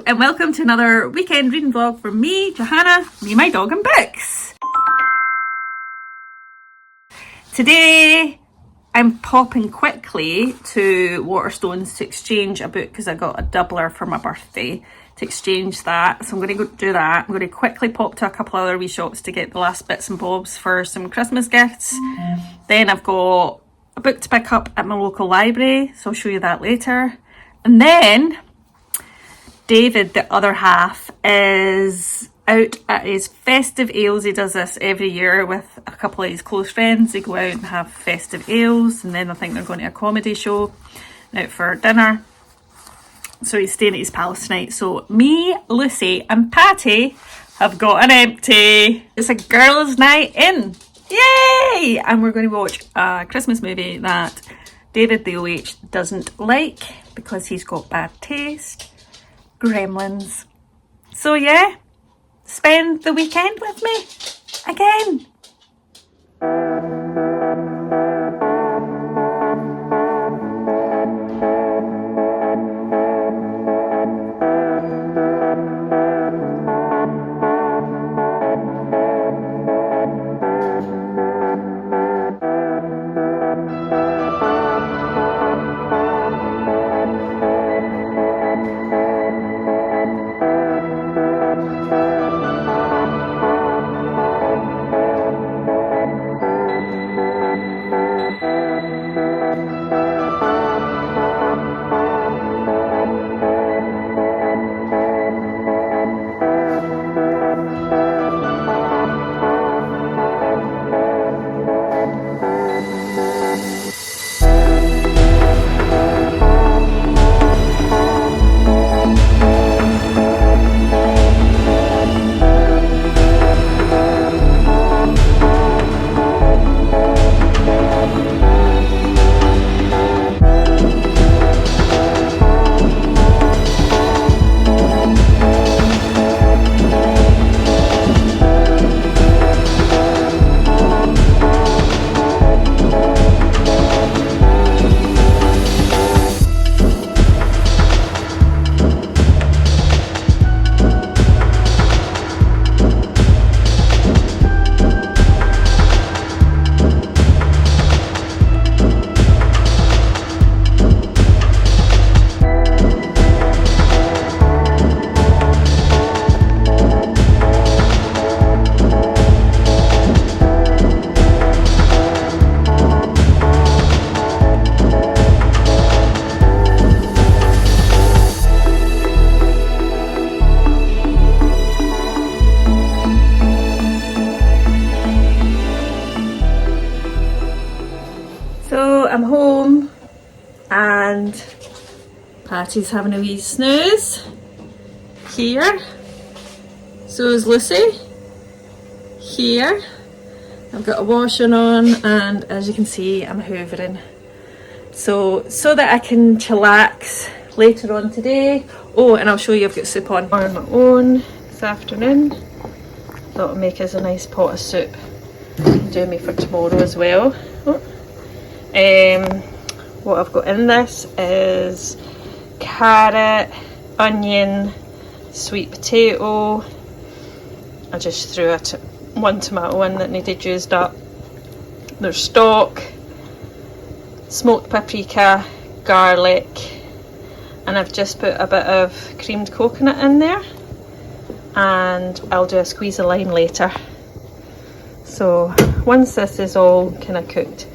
and welcome to another weekend reading vlog from me, Johanna, me, my dog and books. Today I'm popping quickly to Waterstones to exchange a book because I got a doubler for my birthday to exchange that. So I'm going to go do that. I'm going to quickly pop to a couple other wee shops to get the last bits and bobs for some Christmas gifts. Then I've got a book to pick up at my local library, so I'll show you that later. And then David, the other half, is out at his festive ales. He does this every year with a couple of his close friends. They go out and have festive ales, and then I think they're going to a comedy show out for dinner. So he's staying at his palace tonight. So me, Lucy and Patty have got an empty. It's a girls' night in. Yay! And we're going to watch a Christmas movie that David the OH doesn't like because he's got bad taste. Gremlins. So yeah, spend the weekend with me again. I'm home and Patty's having a wee snooze here. So is Lucy here. I've got a washing on and as you can see I'm hoovering. So that I can chillax later on today. Oh, and I'll show you I've got soup on my own this afternoon. Thought I'd make us a nice pot of soup. Do me for tomorrow as well. Oh. What I've got in this is carrot, onion, sweet potato. I just threw one tomato in that needed used up. There's stock, smoked paprika, garlic, and I've just put a bit of creamed coconut in there, and I'll do a squeeze of lime later. So once this is all kind of cooked,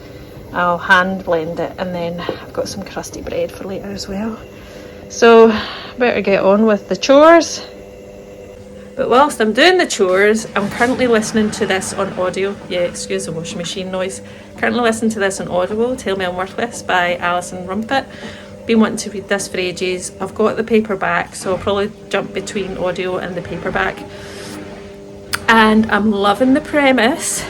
I'll hand blend it, and then I've got some crusty bread for later as well. So better get on with the chores. But whilst I'm doing the chores, I'm currently listening to this on audio. Yeah, excuse the washing machine noise. Currently listening to this on Audible, Tell Me I'm Worthless by Alison Rumfitt. Been wanting to read this for ages. I've got the paperback, so I'll probably jump between audio and the paperback. And I'm loving the premise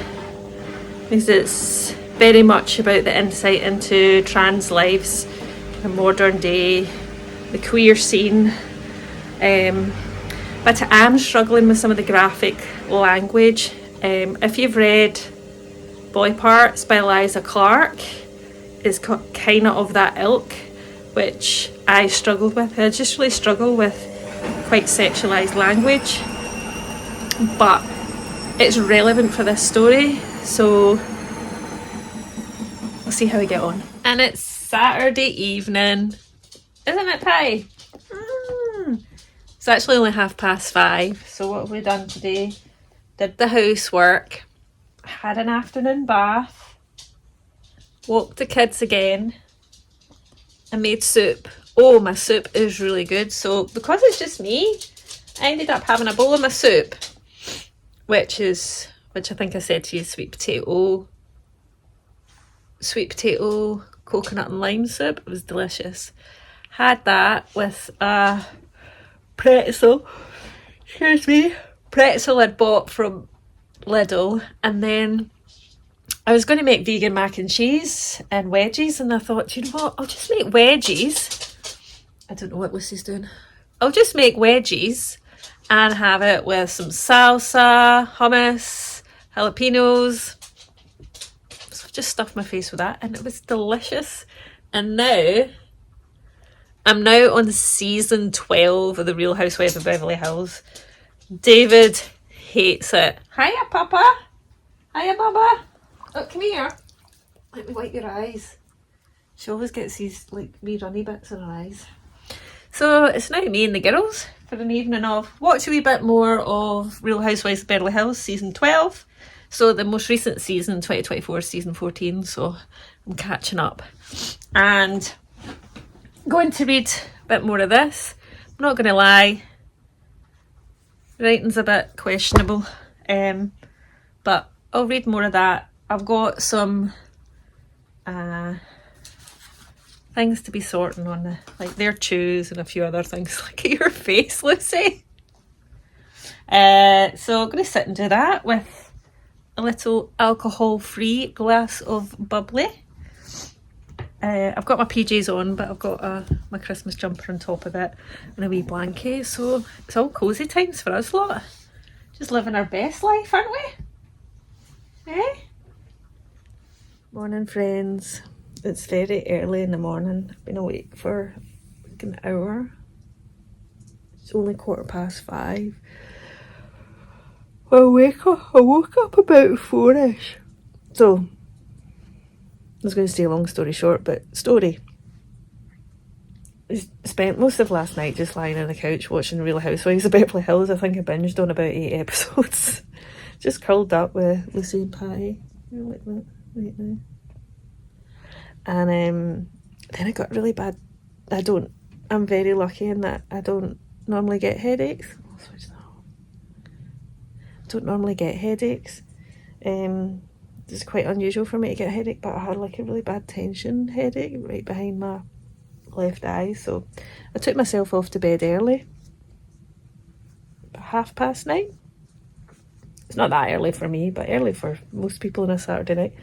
because it's very much about the insight into trans lives, the modern day, the queer scene. But I am struggling with some of the graphic language. If you've read Boy Parts by Liza Clark, it's kind of that ilk, which I struggled with. I just really struggle with quite sexualised language, but it's relevant for this story, so we'll see how we get on. And it's Saturday evening, isn't it, Ty? It's actually only 5:30, so what have we done today? Did the housework, had an afternoon bath, walked the kids again, and made soup. Oh, my soup is really good. So because it's just me, I ended up having a bowl of my soup, which I think I said to you, sweet potato, coconut and lime soup. It was delicious. Had that with a pretzel, pretzel I'd bought from Lidl, and then I was going to make vegan mac and cheese and wedgies, and I thought, you know what, I'll just make wedgies. I don't know what Lucy's doing. I'll just make wedgies and have it with some salsa, hummus, jalapenos. So I just stuffed my face with that, and it was delicious. And now I'm now on season 12 of The Real Housewives of Beverly Hills. David hates it. Hiya, Papa. Hiya, Baba. Oh, come here. Let me wipe your eyes. She always gets these like wee runny bits in her eyes. So it's now me and the girls for an evening of watch a wee bit more of Real Housewives of Beverly Hills season 12. So the most recent season, 2024, season 14. So I'm catching up. And going to read a bit more of this. I'm not going to lie. Writing's a bit questionable. But I'll read more of that. I've got some things to be sorting on, like their chews and a few other things. Look at your face, Lucy. So I'm going to sit and do that with a little alcohol-free glass of bubbly. I've got my PJs on, but I've got my Christmas jumper on top of it and a wee blanket, so it's all cosy times for us lot. Just living our best life, aren't we? Eh? Morning, friends. It's very early in the morning. I've been awake for like an hour. It's only 5:15. I woke up about 4ish. So I was going to say a long story short, but story. I spent most of last night just lying on the couch watching Real Housewives of Beverly Hills. I think I binged on about 8 episodes. Just curled up with Lucy and Patty. Like that right now. And then I got really bad. I'm very lucky in that I don't normally get headaches. Don't normally get headaches. It's quite unusual for me to get a headache, but I had like a really bad tension headache right behind my left eye. So I took myself off to bed early. About 9:30. It's not that early for me, but early for most people on a Saturday night.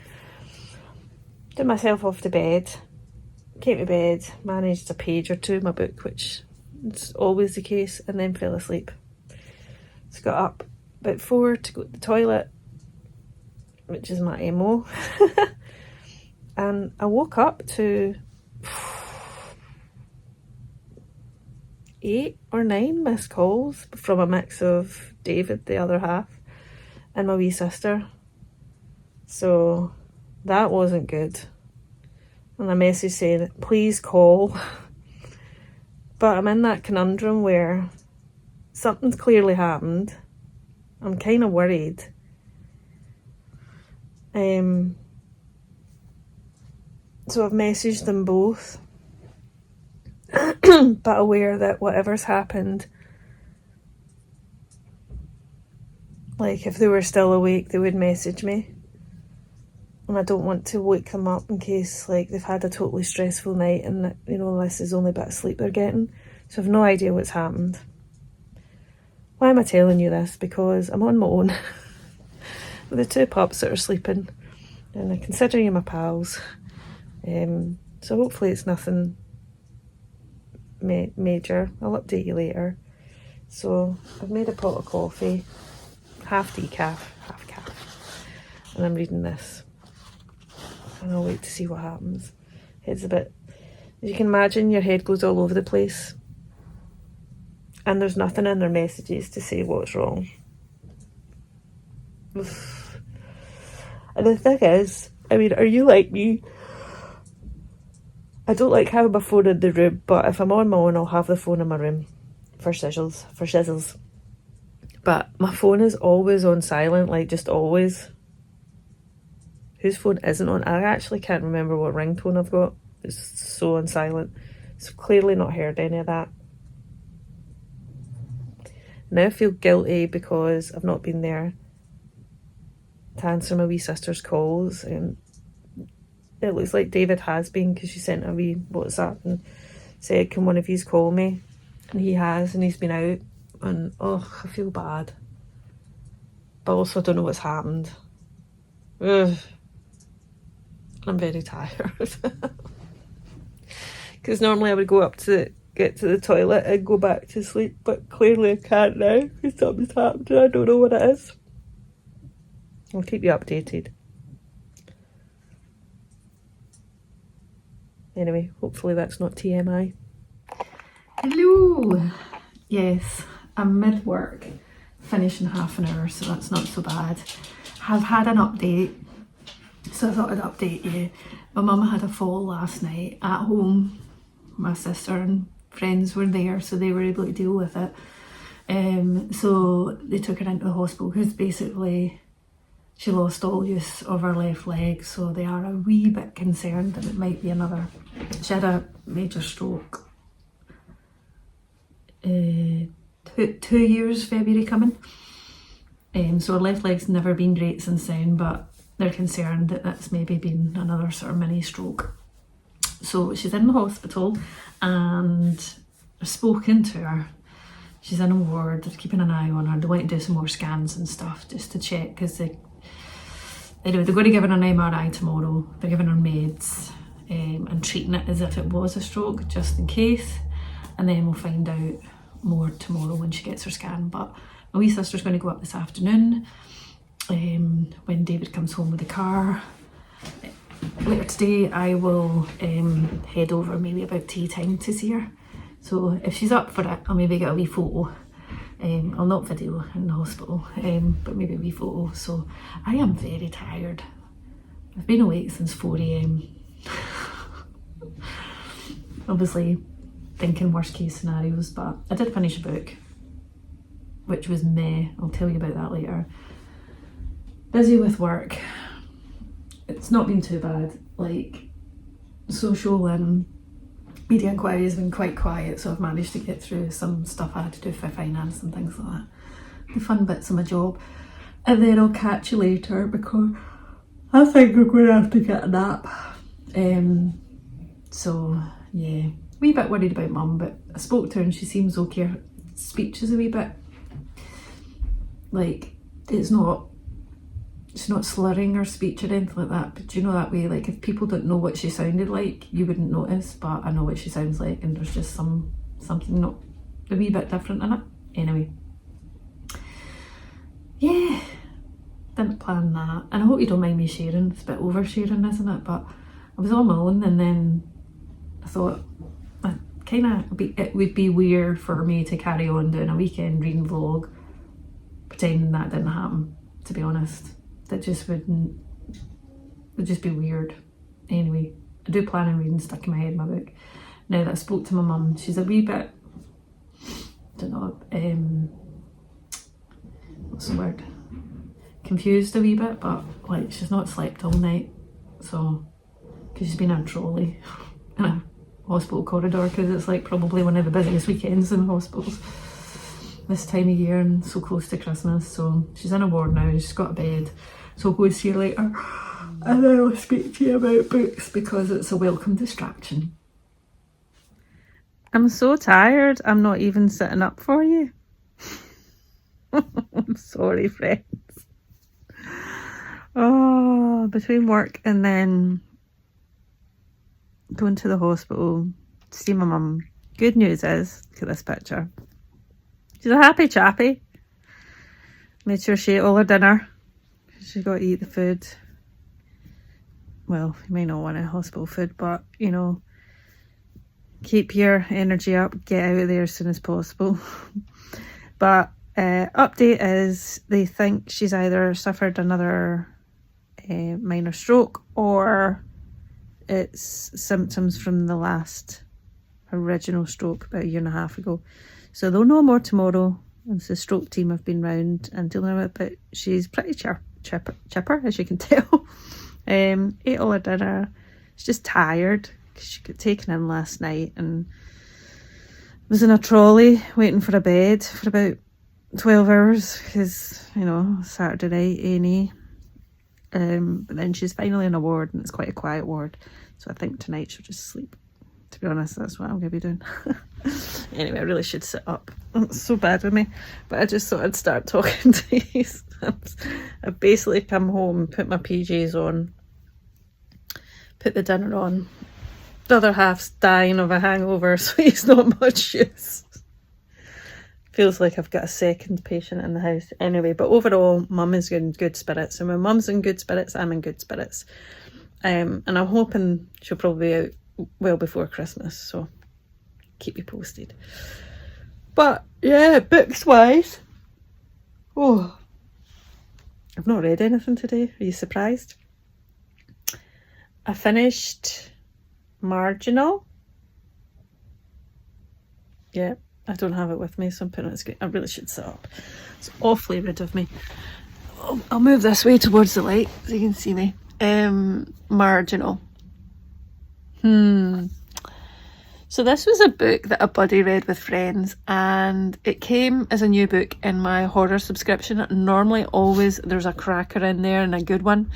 Took myself off to bed, came to bed, managed a page or two in my book, which is always the case, and then fell asleep. So got up about 4 to go to the toilet, which is my MO. And I woke up to 8 or 9 missed calls from a mix of David, the other half, and my wee sister. So that wasn't good. And a message saying, please call. But I'm in that conundrum where something's clearly happened. I'm kind of worried. So I've messaged them both. But aware that whatever's happened, like if they were still awake, they would message me. And I don't want to wake them up in case like they've had a totally stressful night and, you know, this is only a bit of sleep they're getting. So I've no idea what's happened. Why am I telling you this? Because I'm on my own with the 2 pups that are sleeping, and I consider you my pals. So hopefully it's nothing major. I'll update you later. So I've made a pot of coffee, half decaf, half calf, and I'm reading this. And I'll wait to see what happens. Head's a bit, as you can imagine, your head goes all over the place. and there's nothing in their messages to say what's wrong. And the thing is, I mean, are you like me? I don't like having my phone in the room, but if I'm on my own, I'll have the phone in my room for shizzles. But my phone is always on silent, like just always. Whose phone isn't on? I actually can't remember what ringtone I've got. It's so on silent. So clearly not heard any of that. Now I feel guilty because I've not been there to answer my wee sister's calls. And it looks like David has been, because she sent a wee WhatsApp and said, can one of yous call me? And he has, and he's been out. And oh, I feel bad. But also I don't know what's happened. Ugh. I'm very tired. Because normally I would go up to get to the toilet and go back to sleep, but clearly I can't now because something's happened and I don't know what it is. I'll keep you updated. Anyway, hopefully that's not TMI. Hello! Yes, I'm mid-work, finish in half an hour, so that's not so bad. I've had an update, so I thought I'd update you. My mum had a fall last night at home. My sister and friends were there, so they were able to deal with it. So they took her into the hospital because basically she lost all use of her left leg, so they are a wee bit concerned that it might be another. She had a major stroke 2 years February coming. So her left leg's never been great since then, but they're concerned that that's maybe been another sort of mini stroke. So she's in the hospital and I've spoken to her. She's in a ward, they're keeping an eye on her. They want to do some more scans and stuff just to check, because they're going to give her an MRI tomorrow. They're giving her meds and treating it as if it was a stroke, just in case. And then we'll find out more tomorrow when she gets her scan. But my wee sister's going to go up this afternoon when David comes home with the car. Later today I will head over maybe about tea time to see her. So if she's up for it, I'll maybe get a wee photo. I'll not video in the hospital, but maybe a wee photo. So I am very tired. I've been awake since 4 AM. Obviously thinking worst case scenarios, but I did finish a book, which was meh. I'll tell you about that later. Busy with work. It's not been too bad. Like, social and media inquiry has been quite quiet, so I've managed to get through some stuff I had to do for finance and things like that. The fun bits of my job. And then I'll catch you later because I think we're going to have to get a nap. So yeah, wee bit worried about mum, but I spoke to her and she seems okay. Her speech is a wee bit like, she's not slurring her speech or anything like that, but you know that way, like if people don't know what she sounded like, you wouldn't notice, but I know what she sounds like, and there's just something not a wee bit different in it. Anyway, yeah, didn't plan that, and I hope you don't mind me sharing. It's a bit oversharing, isn't it? But I was on my own, and then I thought it would be weird for me to carry on doing a weekend reading vlog, pretending that didn't happen, to be honest. That just would just be weird. Anyway, I do plan on reading Stuck in My Head, my book. Now that I spoke to my mum, she's a wee bit, don't know, what's the word? Confused a wee bit, but like she's not slept all night, so, because she's been in a trolley in a hospital corridor, because it's like probably one of the busiest weekends in hospitals this time of year and so close to Christmas. So she's in a ward now, she's got a bed, so I'll go see her later and then I'll speak to you about books because it's a welcome distraction. I'm so tired, I'm not even sitting up for you. I'm sorry, friends. Oh, between work and then going to the hospital to see my mum. Good news is, look at this picture. She's a happy chappy. Made sure she ate all her dinner. She got to eat the food. Well, you may not want a hospital food, but you know, keep your energy up, get out of there as soon as possible. But update is they think she's either suffered another minor stroke, or it's symptoms from the last original stroke about a year and a half ago. So they'll know more tomorrow, once the stroke team have been round and dealing with it. But she's pretty chipper, as you can tell. Ate all her dinner. She's just tired because she got taken in last night and was in a trolley waiting for a bed for about 12 hours because, you know, Saturday night A&E. But then she's finally in a ward, and it's quite a quiet ward, so I think tonight she'll just sleep. To be honest, that's what I'm going to be doing. Anyway, I really should sit up. It's so bad with me, but I just thought I'd start talking to you. I've basically come home, put my PJs on, put the dinner on. The other half's dying of a hangover, so he's not much use. Feels like I've got a second patient in the house. Anyway, but overall, Mum is in good spirits. And when Mum's in good spirits, I'm in good spirits. And I'm hoping she'll probably be out well before Christmas. So keep you posted. But yeah, books-wise. Oh, I've not read anything today. Are you surprised? I finished Marginal. Yeah. I don't have it with me, so I'm putting it on the screen. I really should sit up. It's awfully rid of me. I'll move this way towards the light so you can see me. Marginal. So this was a book that a buddy read with friends, and it came as a new book in my horror subscription. Normally always there's a cracker in there and a good one.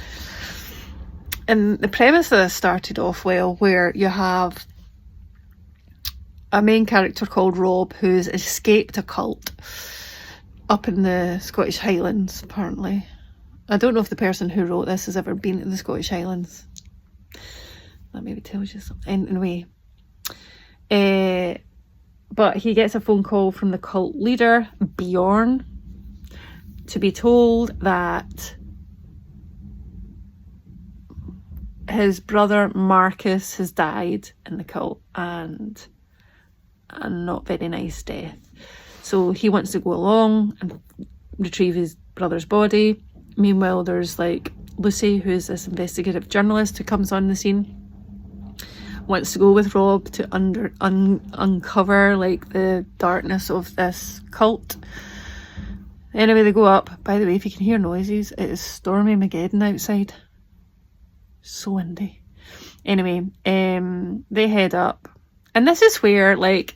And the premise of this started off well, where you have a main character called Rob who's escaped a cult up in the Scottish Highlands, apparently. I don't know if the person who wrote this has ever been to the Scottish Highlands. That maybe tells you something. Anyway. But he gets a phone call from the cult leader, Bjorn, to be told that his brother Marcus has died in the cult, and a not very nice death. So he wants to go along and retrieve his brother's body. Meanwhile, there's like Lucy, who's this investigative journalist who comes on the scene, wants to go with Rob to uncover like the darkness of this cult. Anyway, they go up. By the way, if you can hear noises, it is stormy Mageddon outside. So windy. Anyway, they head up. And this is where, like,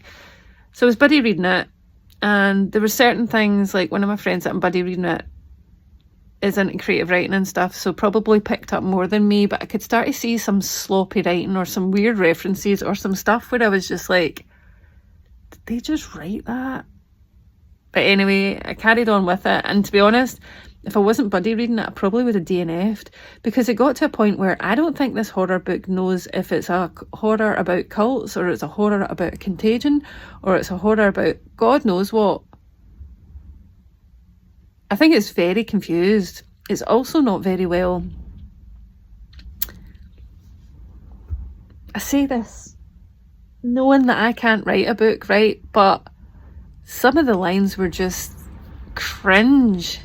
so I was buddy reading it, and there were certain things, like one of my friends that I'm buddy reading it is into creative writing and stuff, so probably picked up more than me, but I could start to see some sloppy writing or some weird references or some stuff where I was just like, did they just write that? But anyway, I carried on with it, and to be honest, if I wasn't buddy reading it, I probably would have DNF'd, because it got to a point where I don't think this horror book knows if it's a horror about cults, or it's a horror about contagion, or it's a horror about God knows what. I think it's very confused. It's also not very well. I say this knowing that I can't write a book, right? But some of the lines were just cringe.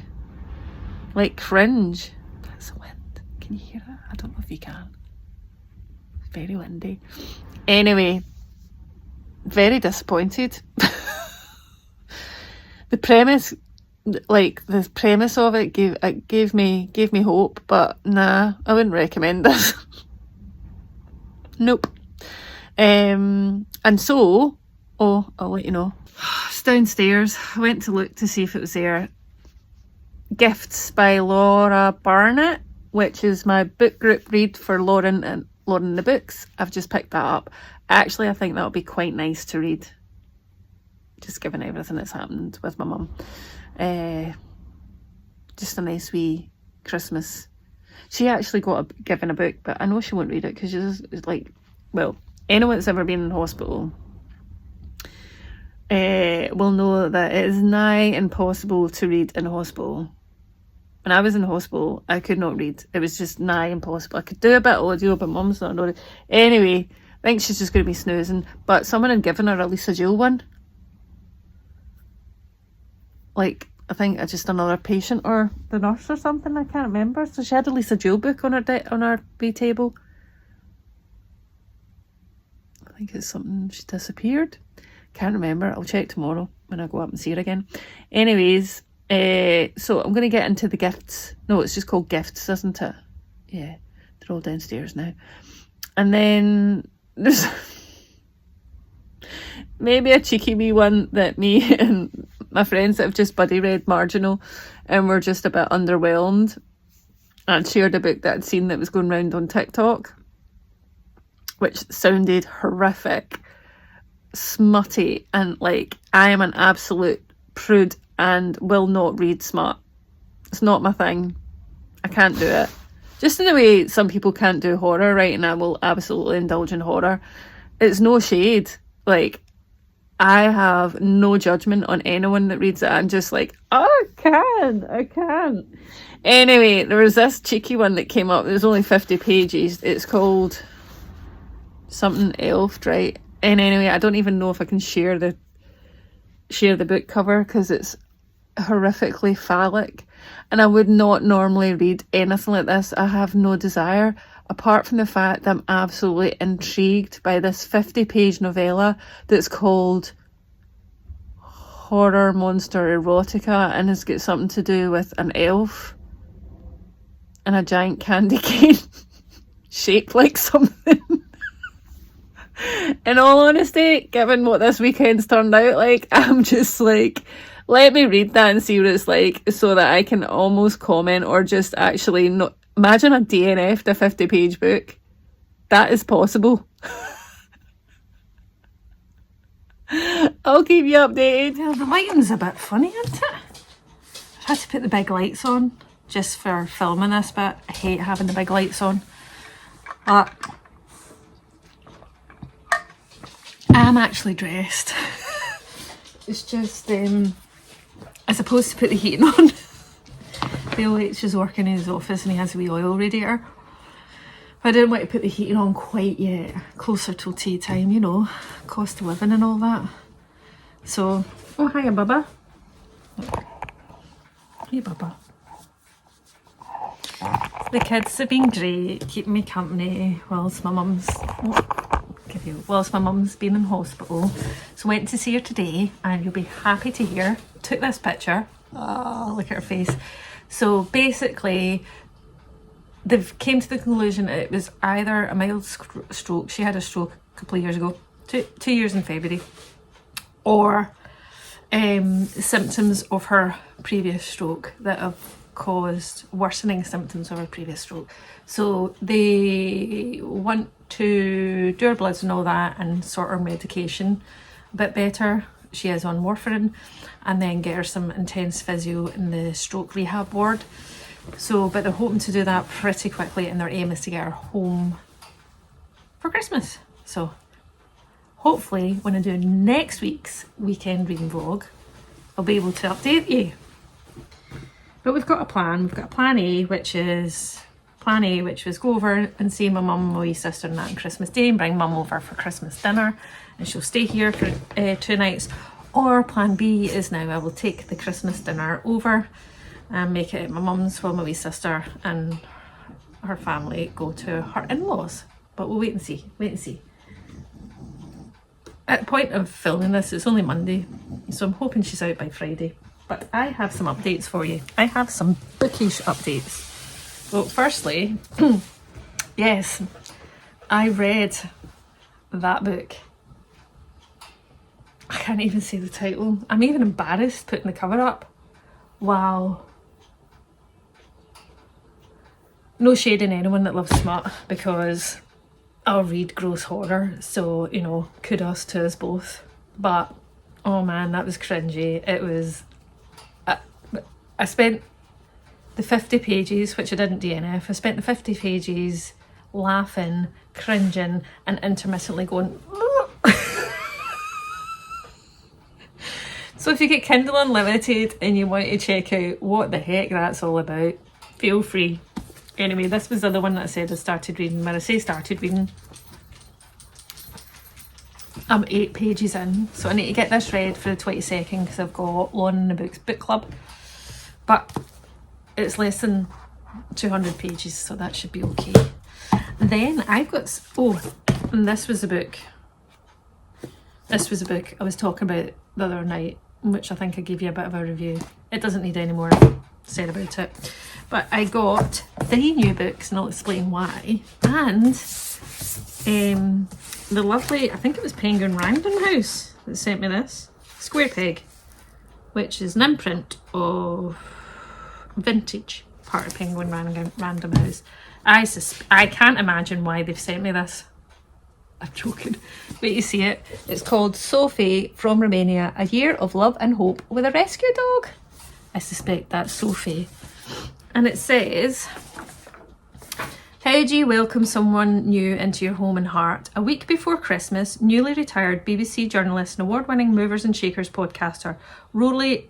Like cringe. That's the wind. Can you hear that? I don't know if you can. It's very windy. Anyway, very disappointed. The premise of it gave me hope, but nah, I wouldn't recommend this. Nope. And so, I'll let you know. It's downstairs. I went to look to see if it was there. Gifts by Laura Barnett, which is my book group read for Lauren and the Books. I've just picked that up. Actually, I think that would be quite nice to read, just given everything that's happened with my mum. Just a nice wee Christmas. She actually got given a book, but I know she won't read it because she's like, well, anyone that's ever been in hospital will know that it is nigh impossible to read in hospital. When I was in hospital, I could not read. It was just nigh impossible. I could do a bit of audio, but mum's not an audio. Anyway, think she's just going to be snoozing. But someone had given her a Lisa Jewell one. Like, I think just another patient or the nurse or something, I can't remember. So she had a Lisa Jewell book on her wee table. I think it's something she disappeared. Can't remember. I'll check tomorrow when I go up and see her again. Anyways, so I'm going to get into the gifts. No, it's just called gifts, isn't it? Yeah, they're all downstairs now. And then there's maybe a cheeky wee one that me and my friends that have just buddy read Marginal and were just a bit underwhelmed and shared a book that I'd seen that was going round on TikTok, which sounded horrific, smutty, and like, I am an absolute prude and will not read smut. It's not my thing. I can't do it. Just in the way some people can't do horror, right? And I will absolutely indulge in horror. It's no shade. Like, I have no judgment on anyone that reads it. I'm just like, oh, I can't. Anyway, there was this cheeky one that came up. It was only 50 pages. It's called something Elf, right? And anyway, I don't even know if I can share the book cover because it's horrifically phallic, and I would not normally read anything like this. I have no desire, apart from the fact that I'm absolutely intrigued by this 50-page novella that's called Horror Monster Erotica, and has got something to do with an elf and a giant candy cane shaped like something. In all honesty, given what this weekend's turned out like, I'm just like, let me read that and see what it's like so that I can almost comment or just actually not. Imagine a DNF'd a 50-page book. That is possible. I'll keep you updated. Well, the lighting's a bit funny, isn't it? I've had to put the big lights on just for filming this bit. I hate having the big lights on. But I'm actually dressed. It's just, I supposed to put the heating on. Bill H is working in his office and he has a wee oil radiator. But I didn't want to put the heating on quite yet. Closer till tea time, you know, cost of living and all that. So, oh, hiya, Bubba. Hey, Bubba. The kids have been great, keeping me company whilst my mum's been in hospital. So went to see her today, and you'll be happy to hear, took this picture. Oh, look at her face. So basically, they've came to the conclusion it was either a mild stroke. She had a stroke a couple of years ago, two years in February, or symptoms of her previous stroke that have caused worsening symptoms of her previous stroke. So they want to do her bloods and all that and sort her medication a bit better. She is on warfarin, and then get her some intense physio in the stroke rehab ward. So, but they're hoping to do that pretty quickly, and their aim is to get her home for Christmas. So hopefully when I do next week's weekend reading vlog, I'll be able to update you. But we've got a plan. We've got a plan A, which was go over and see my mum, my wee sister and that on Christmas Day, and bring mum over for Christmas dinner, and she'll stay here for 2 nights. Or plan B is now I will take the Christmas dinner over and make it at my mum's while my wee sister and her family go to her in-laws. But we'll wait and see. At the point of filming this, it's only Monday, so I'm hoping she's out by Friday. But I have some updates for you. I have some Bookish updates. Well, firstly, yes, I read that book. I can't even say the title. I'm even embarrassed putting the cover up. Wow. No shade in anyone that loves smut, because I'll read gross horror, so, you know, kudos to us both. But, oh man, that was cringy. It was... I spent the 50 pages, which I didn't DNF, I spent the 50 pages laughing, cringing, and intermittently going... So if you get Kindle Unlimited and you want to check out what the heck that's all about, feel free. Anyway, this was the other one that I said I started reading. When I say started reading, I'm 8 pages in, so I need to get this read for the 22nd because I've got Lawn in the Books book club. But it's less than 200 pages, so that should be okay. Then I've got, oh, and this was a book. This was a book I was talking about the other night, which I think I gave you a bit of a review. It doesn't need any more said about it. But I got 3 new books, and I'll explain why. And the lovely, I think it was Penguin Random House that sent me this, Square Peg, which is an imprint of Vintage, part of Penguin Random House. I can't imagine why they've sent me this. I'm joking. Wait, you see it. It's called Sophie from Romania, A Year of Love and Hope with a Rescue Dog. I suspect that's Sophie. And it says, how do you welcome someone new into your home and heart? A week before Christmas, newly retired BBC journalist and award-winning Movers and Shakers podcaster Rory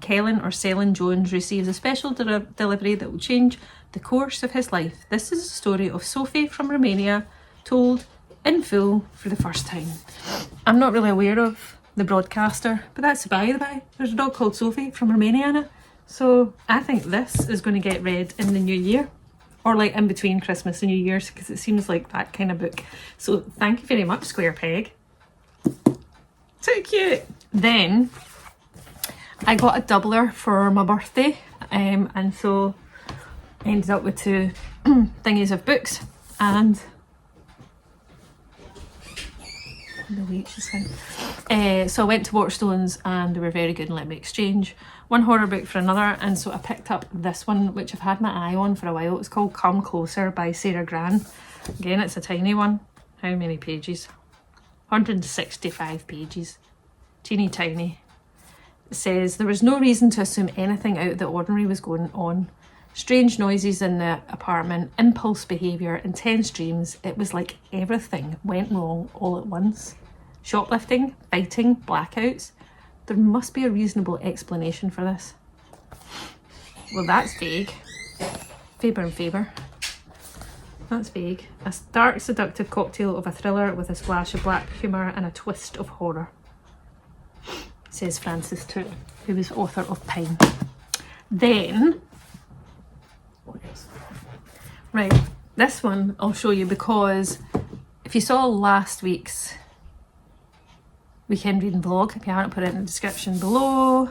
Cellan or Cellan-Jones receives a special delivery that will change the course of his life. This is a story of Sophie from Romania, told in full for the first time. I'm not really aware of the broadcaster, but that's by the by. There's a dog called Sophie from Romania in it. So I think this is going to get read in the new year, or like in between Christmas and New Year's, because it seems like that kind of book. So thank you very much, Square Peg. So cute. Then I got a doubler for my birthday, and so I ended up with 2 thingies of books, and the weight is fine. So I went to Waterstones and they were very good and let me exchange one horror book for another, and so I picked up this one which I've had my eye on for a while. It's called Come Closer by Sarah Gran. Again, it's a tiny one. How many pages? 165 pages. Teeny tiny. It says, there was no reason to assume anything out of the ordinary was going on. Strange noises in the apartment, impulse behaviour, intense dreams. It was like everything went wrong all at once. Shoplifting, fighting, blackouts. There must be a reasonable explanation for this. Well, that's vague. Faber and Faber. That's vague. A dark, seductive cocktail of a thriller with a splash of black humour and a twist of horror, says Frances Toot, who was author of Pine. Then, right, this one I'll show you, because if you saw last week's weekend reading vlog, if you haven't, put it in the description below.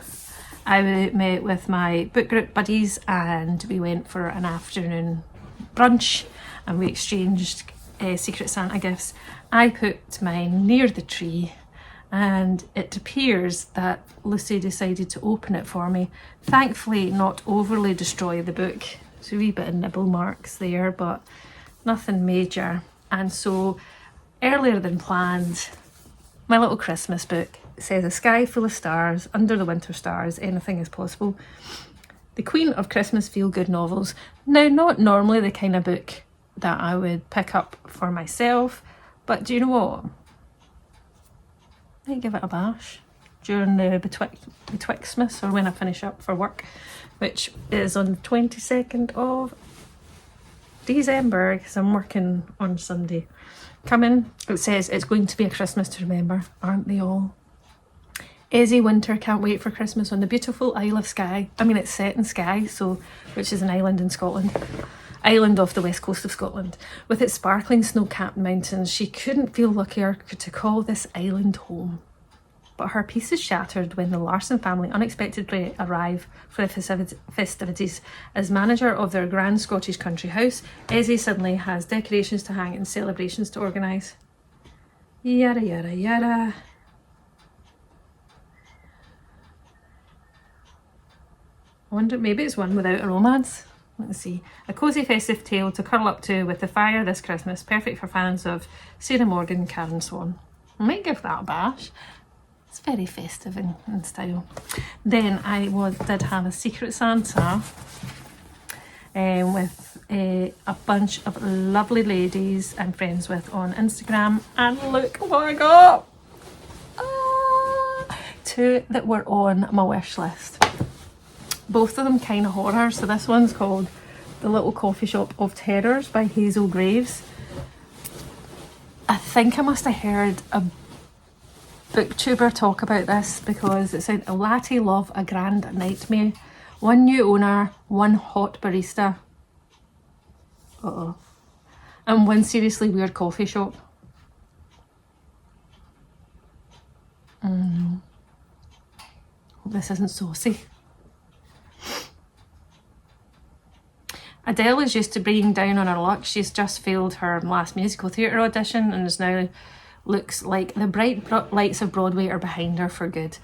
I met with my book group buddies and we went for an afternoon brunch and we exchanged Secret Santa gifts. I put mine near the tree, and it appears that Lucy decided to open it for me. Thankfully not overly destroy the book. There's a wee bit of nibble marks there, but nothing major. And so, earlier than planned, my little Christmas book says, a sky full of stars, under the winter stars, anything is possible. The queen of Christmas feel-good novels. Now, not normally the kind of book that I would pick up for myself, but do you know what? I give it a bash during the Betwixtmas, or when I finish up for work, which is on the 22nd of December, because I'm working on Sunday. Coming, it says it's going to be a Christmas to remember, aren't they all? Ezzy Winter can't wait for Christmas on the beautiful Isle of Skye. I mean, it's set in Skye, so, which is an island in Scotland. Island off the west coast of Scotland. With its sparkling snow-capped mountains, she couldn't feel luckier to call this island home. But her peace is shattered when the Larson family unexpectedly arrive for the festivities. As manager of their grand Scottish country house, Ezzy suddenly has decorations to hang and celebrations to organise. Yada yada yada. I wonder, maybe it's one without a romance. Let's see. A cosy festive tale to curl up to with the fire this Christmas. Perfect for fans of Sarah Morgan, Karen Swan. I might give that a bash. It's very festive in style. Then I did have a Secret Santa with a bunch of lovely ladies I'm friends with on Instagram. And look what I got! 2 that were on my wish list. Both of them kind of horror. So this one's called The Little Coffee Shop of Terrors by Hazel Graves. I think I must have heard a booktuber talk about this, because it said a latte love, a grand nightmare. One new owner, one hot barista. Uh-oh. And one seriously weird coffee shop. Hope this isn't saucy. Adele is used to bringing down on her luck. She's just failed her last musical theatre audition and is now looks like the bright lights of Broadway are behind her for good.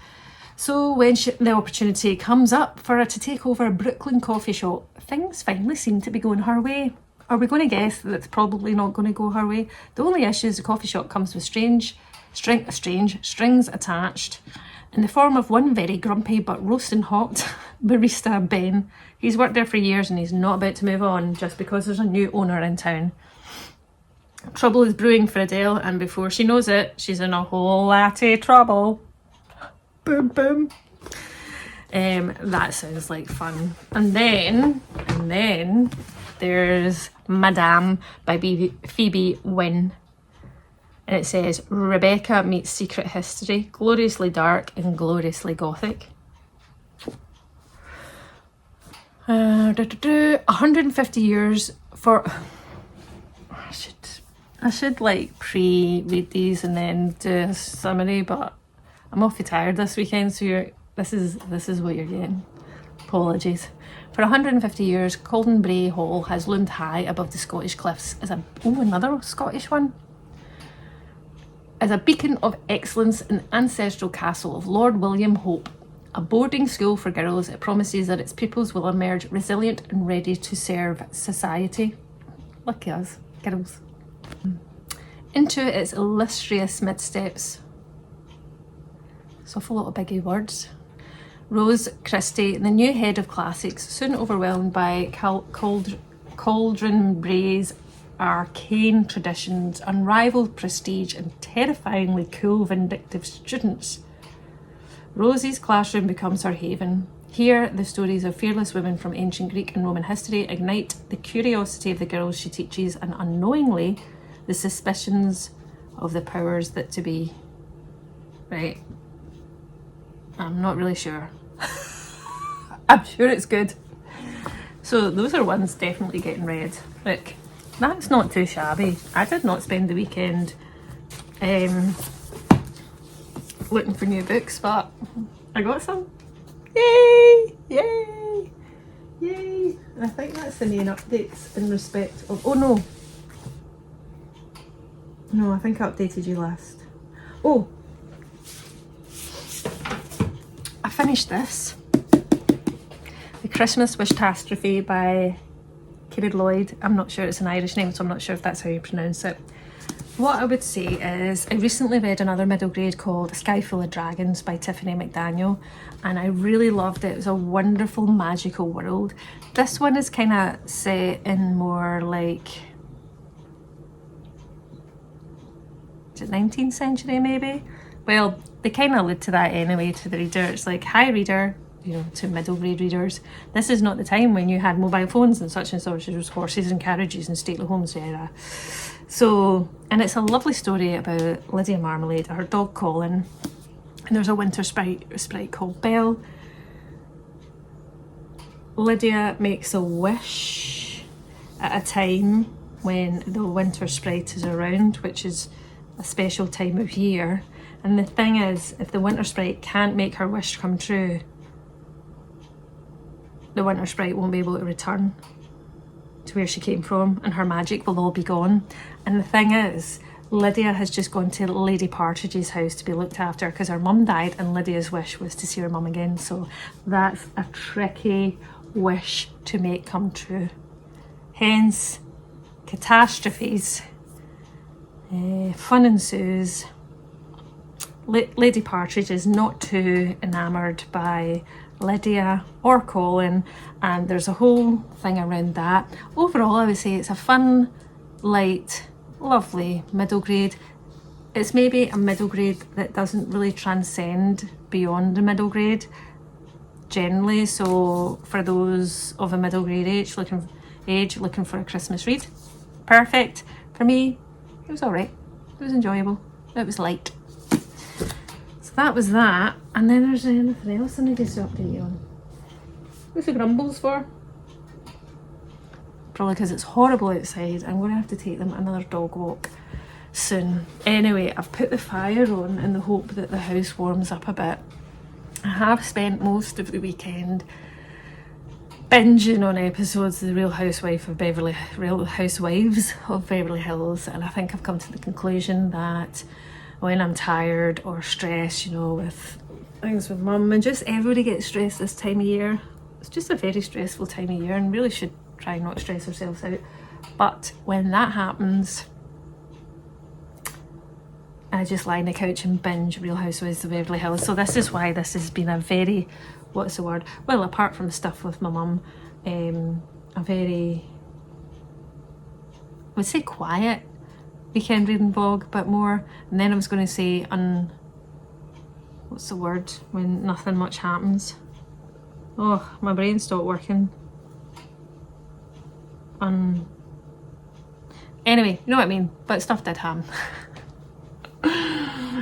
So when the opportunity comes up for her to take over a Brooklyn coffee shop, things finally seem to be going her way. Are we going to guess that it's probably not going to go her way? The only issue is the coffee shop comes with strange strings attached in the form of one very grumpy but roasting hot barista, Ben. He's worked there for years and he's not about to move on just because there's a new owner in town. Trouble is brewing for Adele, and before she knows it, she's in a whole lot of trouble. Boom, boom. That sounds like fun. And then there's Madame by Phoebe Wynn. And it says, Rebecca meets secret history, gloriously dark and gloriously gothic. 150 years for... I should like pre-read these and then do a summary, but I'm awfully tired this weekend, so this is what you're getting. Apologies. For 150 years, Colden Bray Hall has loomed high above the Scottish cliffs as another Scottish one. As a beacon of excellence in the ancestral castle of Lord William Hope, a boarding school for girls, it promises that its pupils will emerge resilient and ready to serve society. Lucky us, girls. Into its illustrious midsteps. It's awful lot of biggie words. Rose Christie, the new head of classics, soon overwhelmed by Cauldron Bray's arcane traditions, unrivaled prestige and terrifyingly cool vindictive students. Rosie's classroom becomes her haven. Here, the stories of fearless women from ancient Greek and Roman history ignite the curiosity of the girls she teaches, and unknowingly, the suspicions of the powers that to be. Right. I'm not really sure. I'm sure it's good. So those are ones definitely getting read. Look, that's not too shabby. I did not spend the weekend looking for new books, but I got some. Yay! Yay! Yay! I think that's the main updates in respect of... Oh no! No, I think I updated you last. Oh! I finished this. The Christmas Wish-Tastrope by Cariad Lloyd. I'm not sure, it's an Irish name, so I'm not sure if that's how you pronounce it. What I would say is I recently read another middle grade called A Sky Full of Dragons by Tiffany McDaniel, and I really loved it. It was a wonderful magical world. This one is kind of set in more like, is it 19th century maybe? Well, they kind of allude to that anyway to the reader. It's like, hi reader, you know, to middle grade readers. This is not the time when you had mobile phones and such, there's horses and carriages and stately homes, yeah. So, and it's a lovely story about Lydia Marmalade, her dog Colin, and there's a winter sprite called Belle. Lydia makes a wish at a time when the winter sprite is around, which is a special time of year. And the thing is, if the winter sprite can't make her wish come true, the winter sprite won't be able to return to where she came from, and her magic will all be gone. And the thing is, Lydia has just gone to Lady Partridge's house to be looked after because her mum died, and Lydia's wish was to see her mum again. So that's a tricky wish to make come true. Hence, catastrophes, fun ensues. Lady Partridge is not too enamoured by Lydia or Colin, and there's a whole thing around that. Overall, I would say it's a fun, light, lovely middle grade. It's maybe a middle grade that doesn't really transcend beyond the middle grade generally, so for those of a middle grade age looking for a Christmas read, perfect. For me, it was alright. It It was enjoyable. It was light. So that was that. And then there's anything else I needed to update you on. What's the grumbles for? Probably because it's horrible outside. I'm going to have to take them another dog walk soon. Anyway, I've put the fire on in the hope that the house warms up a bit. I have spent most of the weekend binging on episodes of the Real Housewives of Beverly Hills, and I think I've come to the conclusion that when I'm tired or stressed, you know, with things with mum, and just everybody gets stressed this time of year. It's just a very stressful time of year and really should try not to stress ourselves out. But when that happens, I just lie on the couch and binge Real Housewives of Beverly Hills. So this is why this has been a very, what's the word? Well, apart from stuff with my mum, a very, I would say quiet weekend reading vlog, but more. And then I was going to say what's the word? When nothing much happens. Oh, my brain stopped working. Anyway, you know what I mean? But stuff did happen.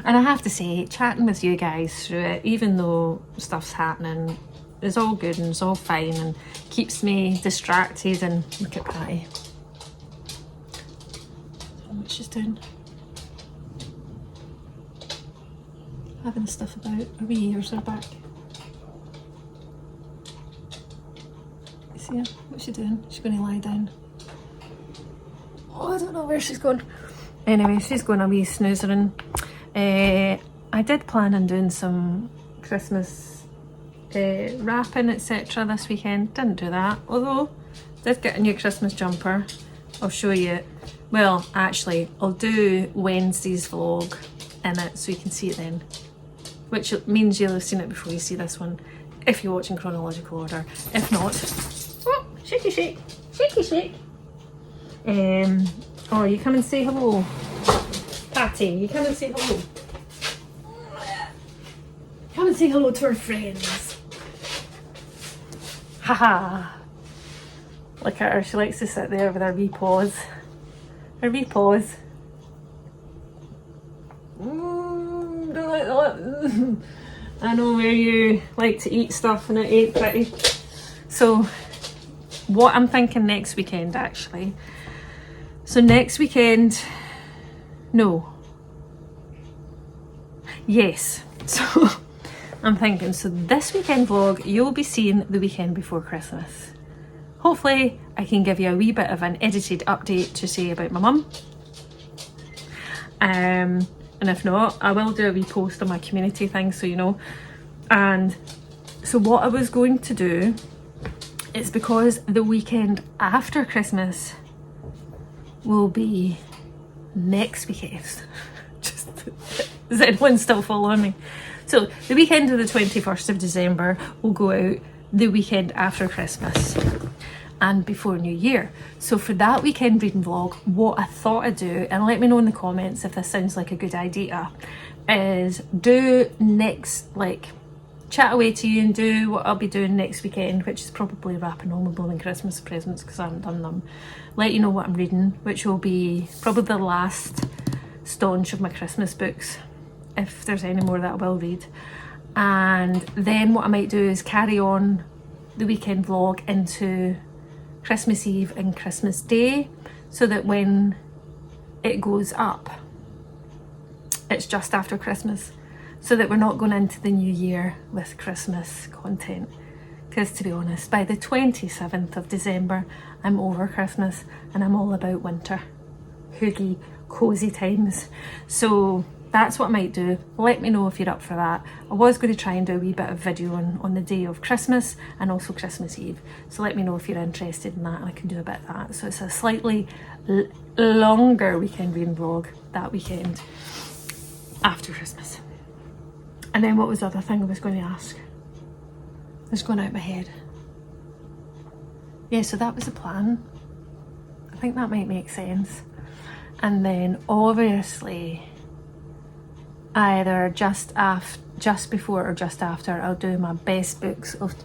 And I have to say, chatting with you guys through it, even though stuff's happening, is all good and it's all fine and keeps me distracted. And look at Patty. I don't know what she's doing. Having stuff about. Her wee ears are back. You see her? What's she doing? She's going to lie down. Oh, I don't know where she's going. Anyway, she's going a wee snoozering. I did plan on doing some Christmas wrapping, etc. this weekend. Didn't do that, although did get a new Christmas jumper. I'll show you. Well, actually, I'll do Wednesday's vlog in it so you can see it then, which means you'll have seen it before you see this one if you're watching chronological order. If not, oh, shaky shake, shaky shake. Oh, you come and say hello. Patty, you come and say hello. Come and say hello to our friends. Haha. Look at her, she likes to sit there with her wee paws. Her wee paws. Don't like that. I know where you like to eat stuff and it ain't pretty. So, what I'm thinking next weekend actually. So next weekend, no. Yes. So I'm thinking, so this weekend vlog, you'll be seeing the weekend before Christmas. Hopefully I can give you a wee bit of an edited update to say about my mum. And if not, I will do a wee post on my community thing so you know. And so what I was going to do is, because the weekend after Christmas will be next weekend. Just, is anyone still following me? So the weekend of the 21st of December will go out the weekend after Christmas and before New Year. So for that weekend reading vlog, what I thought I'd do, and let me know in the comments if this sounds like a good idea, is do next, like, chat away to you and do what I'll be doing next weekend, which is probably wrapping all my blooming Christmas presents because I haven't done them. Let you know what I'm reading, which will be probably the last staunch of my Christmas books, if there's any more that I will read. And then what I might do is carry on the weekend vlog into Christmas Eve and Christmas Day, so that when it goes up, it's just after Christmas, so that we're not going into the new year with Christmas content. Because to be honest, by the 27th of December, I'm over Christmas and I'm all about winter. Hoogie, cosy times. So that's what I might do. Let me know if you're up for that. I was going to try and do a wee bit of video on the day of Christmas and also Christmas Eve. So let me know if you're interested in that and I can do a bit of that. So it's a slightly longer weekend reading vlog that weekend after Christmas. And then what was the other thing I was going to ask? It's going out of my head. Yeah, so that was the plan. I think that might make sense. And then obviously either just before or just after, I'll do my best books of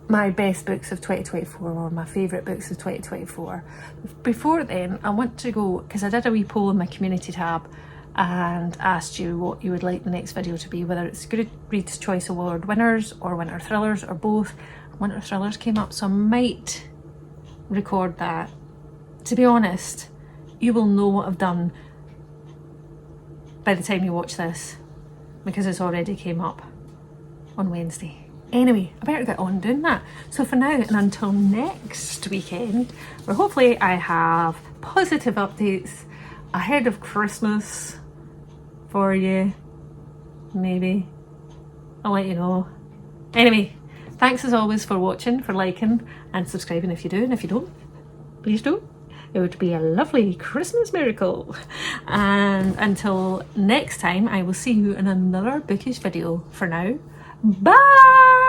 2024 or my favourite books of 2024. Before then, I want to go, because I did a wee poll in my community tab and asked you what you would like the next video to be, whether it's Goodreads Choice Award winners or winter thrillers or both. Winter thrillers came up, so I might record that. To be honest, you will know what I've done by the time you watch this, because it's already came up on Wednesday. Anyway, I better get on doing that. So for now, and until next weekend, where hopefully I have positive updates ahead of Christmas for you, maybe. I'll let you know. Anyway, thanks as always for watching, for liking and subscribing if you do, and if you don't, please don't. It would be a lovely Christmas miracle. And until next time, I will see you in another Bookish video. For now, bye!